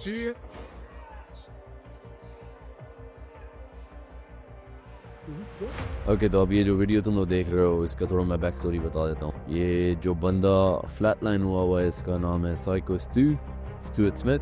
Okay तो अब ये जो वीडियो तुम लोग देख रहे हो इसका थोड़ा मैं बैक स्टोरी बता देता हूँ। ये जो बंदा फ्लैट लाइन हुआ है इसका नाम है साइको स्टूअर्ट स्मिथ,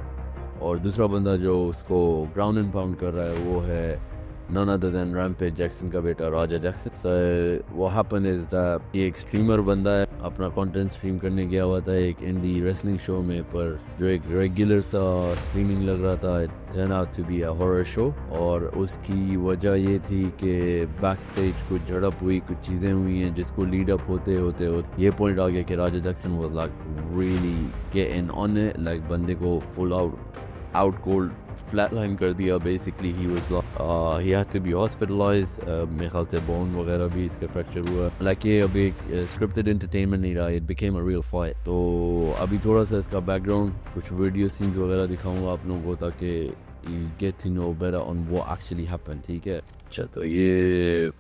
और दूसरा बंदा जो उसको ग्राउंड एंड पाउंड कर रहा है वो है none other than Rampage Jackson का बेटा Raja Jackson. What happened is that ये एक स्ट्रीमर बंदा है, अपना कंटेंट स्ट्रीम करने गया हुआ था एक इंडी रेसलिंग शो में, पर जो एक रेगुलर सा स्ट्रीमिंग लग रहा था it turn out to be a horror show. और उसकी वजह ये थी कि बैक स्टेज कुछ झड़प हुई, कुछ चीज़ें हुई हैं जिसको लीड अप होते होते ये पॉइंट आ गया कि Raja Jackson was like really getting on it, like बंदे को फुल आउट कोल्ड फ्लैटलाइन कर दिया। Basically he had to be hospitalised, मेरे ख्याल से बोन वगैरह भी इसका फ्रैक्चर हुआ। लाइक ये अभी स्क्रिप्टेड एंटरटेनमेंट नहीं रहा, it became a real fight. तो अभी थोड़ा सा इसका बैकग्राउंड कुछ वीडियो सीन्स वगैरह दिखाऊंगा आप लोगों को ताकि you get to know better on what actually happened, ठीक है। अच्छा तो ये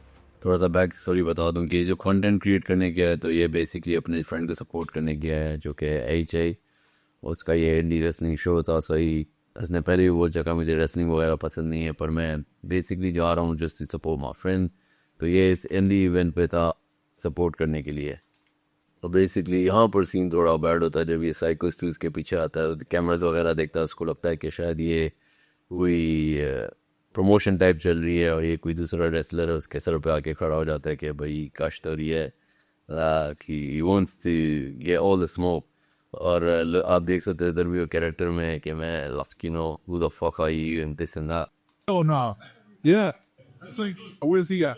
थोड़ा सा बैक स्टोरी बता दूं कि जो कंटेंट क्रिएट करने गया है तो ये बेसिकली अपने फ्रेंड को सपोर्ट करने गया है जो कि HA, उसका ये इंडी रेसलिंग शो था। सही उसने पहले भी बोल चुका मुझे रेसलिंग वगैरह पसंद नहीं है, पर मैं बेसिकली जा रहा हूँ just to support my friend. तो ये इस इंडी इवेंट पे था सपोर्ट करने के लिए। तो बेसिकली यहाँ पर सीन थोड़ा बैड होता है जब ये साइकोस के पीछे आता है, कैमराज वगैरह देखता है, उसको लगता है कि शायद ये कोई प्रमोशन टाइप चल रही है और ये कोई दूसरा रेसलर है, उसके सर पे आके खड़ा हो जाता है कि भाई काश तो ये है कि he wants to get all the smoke। और आप देख सकते हैं इधर भी कैरेक्टर में है कि मैं लफ्किनो who the fuck are you and this and that। Oh no. Yeah. It's like, where's he at?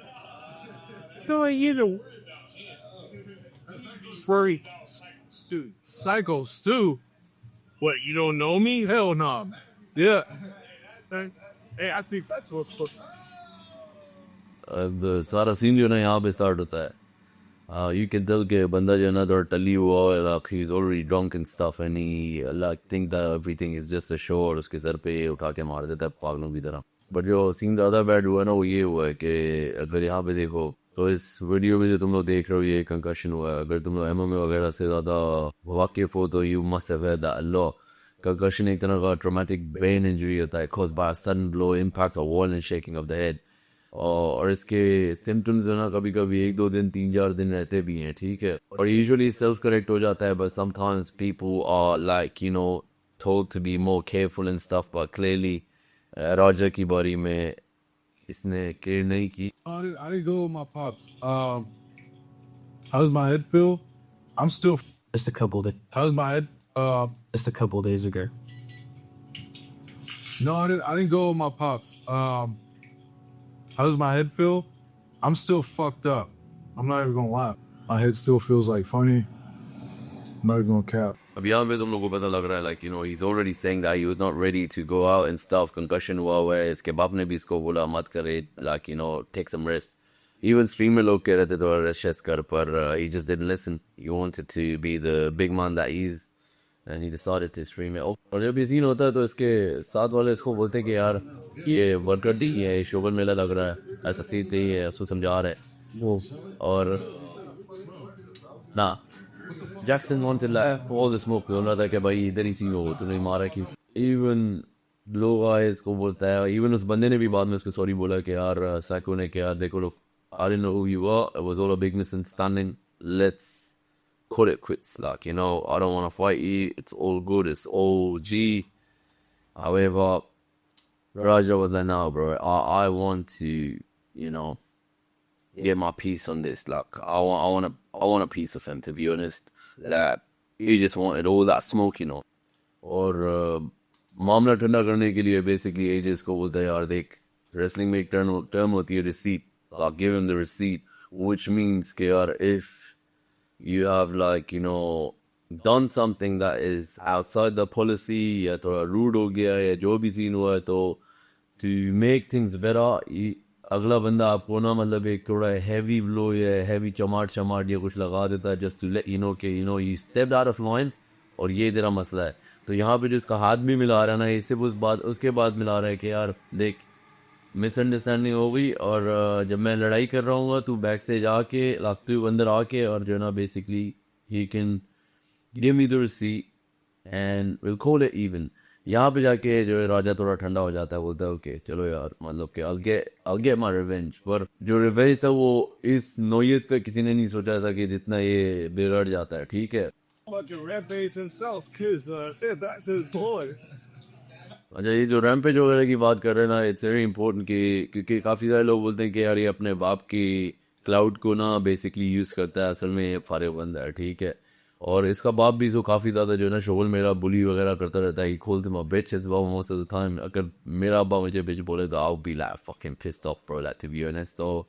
No, you know. Furry. Stu. Psycho Stu. What, you don't know me? Hell no. Yeah. Hey, I think that's what. अब सारा scene जो है ना यहाँ पे start होता है। You can tell के बंदा जो है ना थोड़ा टली हुआ है, like he's already drunk and stuff and he like think that everything is just a show, और उसके सर पे उठा के मार देता है पागलों की तरह। बट जो सीन ज़्यादा बैड हुआ है ना वो ये हुआ है कि अगर यहाँ पे देखो तो इस वीडियो में जो तुम लोग देख रहे हो ये कंकशन हुआ है। अगर तुम लोग MMA वगैरह से ज़्यादा वाकिफ हो तो you must have had that law. Concussion एक तरह का ट्रॉमेटिक ब्रेन इंजरी होता है caused by a sudden blow, impact or violent shaking of the head। और इसके सिम्टम्स जो ना कभी कभी 1-2 दिन 3-4 दिन रहते भी हैं, ठीक है। और यूजुअली सेल्फ करेक्ट हो जाता है, but sometimes people are like you know told to be more careful and stuff, but clearly Raja की बारी में इसने केयर नहीं की। I didn't go with my pops. How's my head feel? I'm still. Just a couple days. How's my head? Just a couple days ago. No, I didn't go with my pops. How's my head feel? I'm still fucked up. I'm not even gonna lie. My head still feels like funny. I'm not even gonna cap. अब यहाँ पे तुम लोगों को पता लग रहा है like you no he's already saying that he was not ready to go out and stuff, concussion हुआ है। इसके बाप ने भी इसको बोला मत करे, like you know take some rest। even stream में लोग कह रहे थे थोड़ा रेस्ट कर, पर he just didn't listen। he wanted to be the big man that he is and he decided to stream it। और जब ये सीन होता है तो इसके साथ वाले इसको बोलते हैं कि यार ये वर्कर नहीं है, शोभन मेला लग रहा है, ऐसा सीन नहीं है, उसको समझा रहे वो। और ना Jackson wanted like all the smoke, बोल रहा था कि भाई इधर ही सीन हो, तूने मारा क्यों। इवन लोग आए इसको बोलता है, इवन उस बंदे ने भी बाद में उसको सॉरी बोला कि यार साइको ने क्या देखो लोग I didn't know who you are, it was all a big misunderstanding, let's call it quits, like you know I don't want to fight you, it's all good, it's all G। however Raja was like, no bro, I want to you know get my piece on this, like I want a piece of him, to be honest। like he just wanted all that smoke, you know। और मामला ठंडा करने के लिए basically edges को बोलता है यार देख रेसलिंग में एक टर्म होती है receipt, I'll give him the receipt, which means कि यार if you have like you know done something that is outside the policy या थोड़ा rude हो गया या जो भी सीन हुआ है तो to make things better अगला बंदा आपको ना मतलब एक थोड़ा हैवी ब्लो या हैवी चमाट या कुछ लगा देता है just to let you know कि you know you stepped out of line और ये तेरा मसला है। तो यहाँ पे जो इसका हाथ भी मिला रहा है ना ये सिर्फ उसके बाद मिला रहा है कि यार देख मिसअंडरस्टैंडिंग हो गई, और जब मैं लड़ाई कर रहा हूँ तू बैक से जाके लागते हुए अंदर आके और जो ना basically he can give me the receipt and will call it even. यहाँ पे जाके जो है राजा थोड़ा ठंडा हो जाता है, बोलता है ओके चलो यार, मतलब कि I'll get my revenge। पर जो रिवेंज था वो इस नौयत का किसी ने नहीं सोचा था कि जितना ये बिगड़ जाता है, ठीक है। Fucking Rampage himself, cause that's his boy. अच्छा, ये जो रैम्पेज वगैरह की बात कर रहे हैं ना, इट्स वेरी इंपॉर्टेंट कि क्योंकि काफ़ी सारे लोग बोलते हैं कि यार ये अपने बाप की क्लाउड को ना बेसिकली यूज़ करता है, असल में ये फारिग बंदा है, ठीक है। और इसका बाप भी इसको काफ़ी ज़्यादा जो है ना शोल मेरा बुली वगैरह करता रहता है, he calls him a bitch as well most of the time. अगर मेरा अब्बा मुझे बिच बोले तो I will be like fucking pissed off bro, like to be honest. तो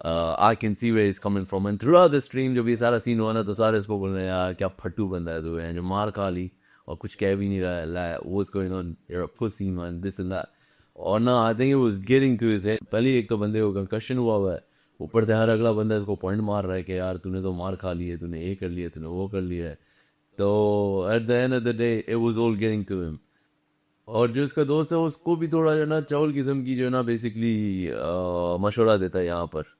I can see where is coming from and throughout the stream जब ये सारा सीन हुआ ना, तो सारे इसको बोल रहे हैं यार क्या फट्टू बंदा है तू, है जो मार खा ली और कुछ कह भी नहीं रहा है, like what's going on, you are a pussy man, this and that. और ना I think it was getting to his head. पहले एक तो बंदे को कंकशन हुआ है, ऊपर से हर अगला बंदा इसको पॉइंट मार रहा है कि यार तूने तो मार खा ली है, तूने ये कर लिया, तूने वो कर लिया है। तो at the end of the day it was all getting to him. और जो इसका दोस्त है उसको भी थोड़ा जो है ना चावल किस्म की जो है ना बेसिकली मशवरा देता है यहाँ पर।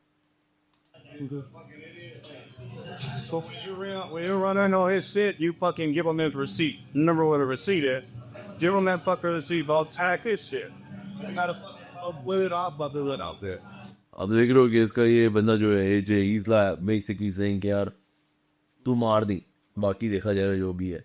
So when you're running on his shit, you fucking give him his receipt. Remember where the receipt is. Give him that fucking receipt. I'll tag his shit. I gotta put it off, but it out there. अब देख रहे हो कि इसका ये बंदा जो है एजे इज लाइक बेसिकली सेइंग कि यार तू मार दी, बाकी देखा जाएगा जो भी है।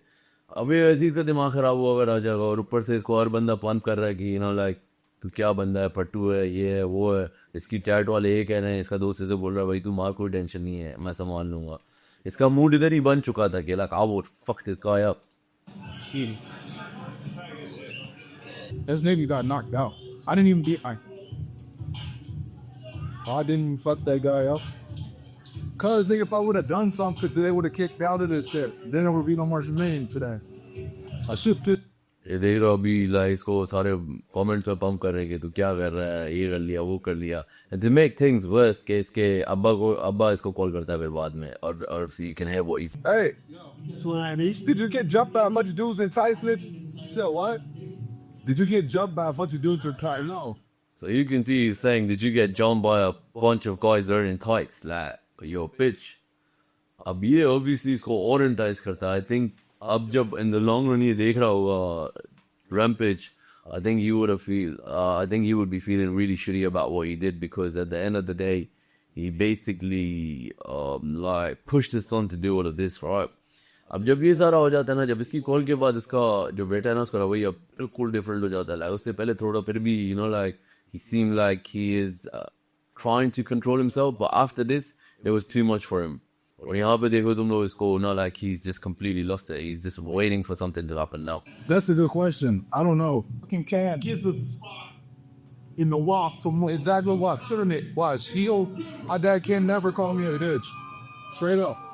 अबे ऐसे ही इसका दिमाग खराब हुआ हुआ राजा का, और ऊपर से इसको हर बंदा पंप कर रहा है कि लाइक तू क्या बंदा है, पट्टू है, ये है वो है। इसकी चैट वाले ये कह रहे हैं, इसका दोस्त इसे बोल रहा है भाई तू मार, कोई टेंशन नहीं है, मैं संभाल लूंगा। इसका मूड इधर ही बन चुका था कि like I would fuck this guy up. This nigga got knocked out. I didn't even get. I didn't fuck that guy up. Cause nigga, if I would have done something, they would have kicked out of this shit. Then there would be no more Jermaine today. I should just. ये देख रहा अभी like इसको सारे comments में pump कर रहे हैं कि तू क्या कर रहा है, ये कर लिया वो कर लिया। And to make things worse के इसके अब्बा इसको कॉल करता है फिर बाद में, और she can have what Hey, did you get jumped by a bunch of dudes in Tyson? Said what? Did you get jumped by a bunch of dudes in Tyson? No. So you can see he's saying, did you get jumped by a bunch of guys that are in tights? Like, yo, bitch. अब ये obviously इसको और entice करता है। I think अब जब in the long run ये देख रहा होगा Rampage, I think he would be feeling really shitty about what he did, because at the end of the day, he basically like pushed his son to do all of this, right? अब जब ये सारा हो जाता है ना, जब इसकी कॉल के बाद इसका जो बेटा है ना उसका रवैया बिल्कुल डिफरेंट हो जाता है। लाइक उससे पहले थोड़ा फिर भी like he seemed like he is trying to control himself, but after this it was too much for him. और यहाँ पे देखो तुम लोग इसको ना, like he's just completely lost it. He's just waiting for something to happen now. That's a good question. I don't know. Fucking cat gives us in the wall somewhere. Exactly what? Turn it. Watch. My dad can never call me a bitch. Straight up.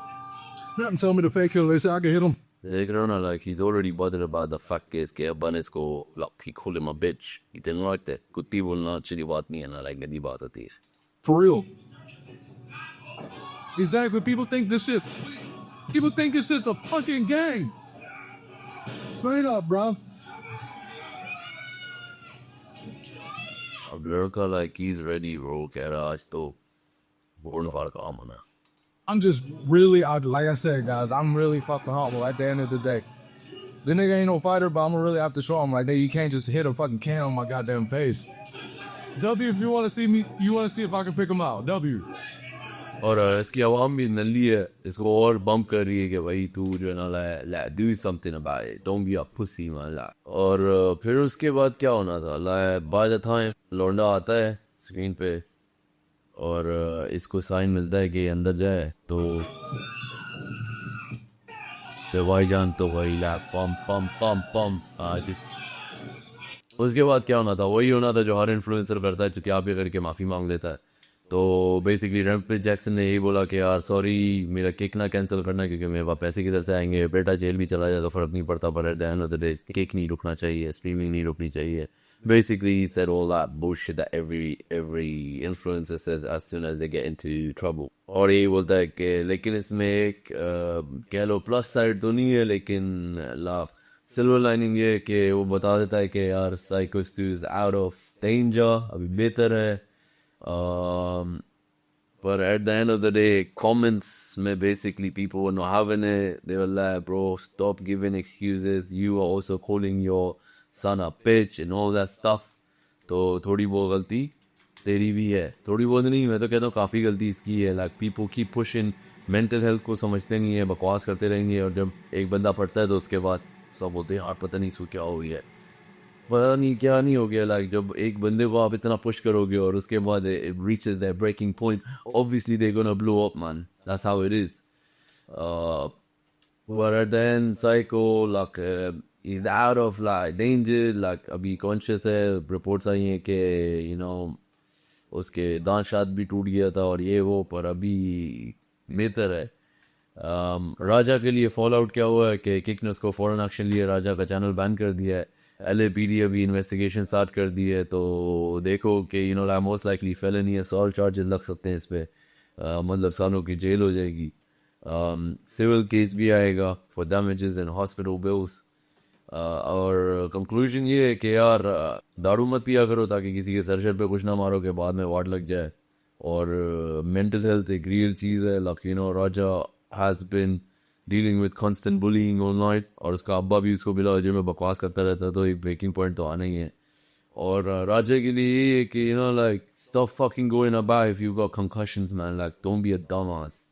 Nothing tell me to fake it. They say I can hit him. देख रहे हो ना, like he's already bothered about the fact कि इसके अब्बा ने इसको like he called him a bitch. He didn't like that. कुत्ती बोलना अच्छी बात नहीं है ना, like गंदी बात होती है। For real. Exactly. People think this shit's a fucking game. Straight up, bro. अब लड़का like he's ready bro, कह रहा आज तो बोर्ड फाड़ काम होना। I'm just really, like I said, guys, I'm really fucking humble at the end of the day. The nigga ain't no fighter, but I'm gonna really have to show him, like, you can't just hit a fucking can on my goddamn face. W, if you want to see me, you want to see if I can pick him out. W. और इसकी आवाम भी नल्ली है, इसको और bump कर रही है कि भाई तू जो है ना do something about it, don't be a pussy man। और फिर उसके बाद क्या होना था, by the time लौंडा आता है स्क्रीन पे और इसको साइन मिलता है कि अंदर जाए, तो भाईजान तो वही पम पम पम पम उसके बाद क्या होना था, वही होना था जो हर इन्फ्लुएंसर करता है, चुतिया पे करके माफ़ी मांग लेता है। तो बेसिकली रैम्पेज जैक्सन ने यही बोला कि यार सॉरी, मेरा केक ना कैंसिल करना क्योंकि मेरे पास पैसे किधर से आएंगे, बेटा जेल भी चला जाए तो फ़र्क नहीं पड़ता, पर eight the end of the day cake नहीं रुकना चाहिए, स्ट्रीमिंग नहीं रुकनी चाहिए। Basically, he said all that bullshit that every influencer says as soon as they get into trouble. और ये बोलता है कि लेकिन इसमें एक कह लो प्लस साइड तो नहीं है, लेकिन सिल्वर लाइनिंग ये कि वो बता देता है कि यार Psycho Stu is out of danger, अभी बेहतर है। But at the end of the day, comments में basically people were not having it. They were like, bro, stop giving excuses. You are also calling your son a bitch and all that stuff. तो थोड़ी वो गलती तेरी भी है, थोड़ी बहुत नहीं, मैं तो कहता हूँ काफ़ी गलती इसकी है. Like people keep pushing, mental health को समझते नहीं है, बकवास करते रहेंगे, और जब एक बंदा पढ़ता है तो उसके बाद सब बोलते हैं यार पता नहीं इसको क्या हो गया है, पता नहीं क्या नहीं हो गया. लाइक जब एक बंदे को आप इतना पुश करोगे और उसके बाद reaches that breaking point, obviously they gonna blow up man, that's how it is. But then Psycho like is out of like danger, like अभी conscious है, reports आई हैं कि you know उसके दांत शाद भी टूट गया था और ये वो, पर अभी बेहतर है. राजा के लिए फॉल आउट क्या हुआ है कि किक ने उसको फॉरेन एक्शन लिए, राजा का चैनल बैन कर दिया है. LAPD अभी इन्वेस्टिगेशन स्टार्ट कर दी है, तो देखो कि most likely felony assault charges लग सकते हैं इस पे, मतलब सालों की जेल हो जाएगी. सिविल केस भी आएगा for damages and hospital bills. और कंक्लूजन ये है कि यार दारू मत पिया करो ताकि किसी के सर पे कुछ ना मारो के बाद में वार्ड लग जाए. और मेंटल हेल्थ एक रियल चीज़ है. Like Raja has been dealing with constant bullying online, और उसका अब्बा भी उसको बिला वजह में बकवास करता रहता है, तो एक ब्रेकिंग पॉइंट तो आना ही है. और राजा के लिए ये है कि like stop fucking going about if you got concussions man, like don't be a dumb us.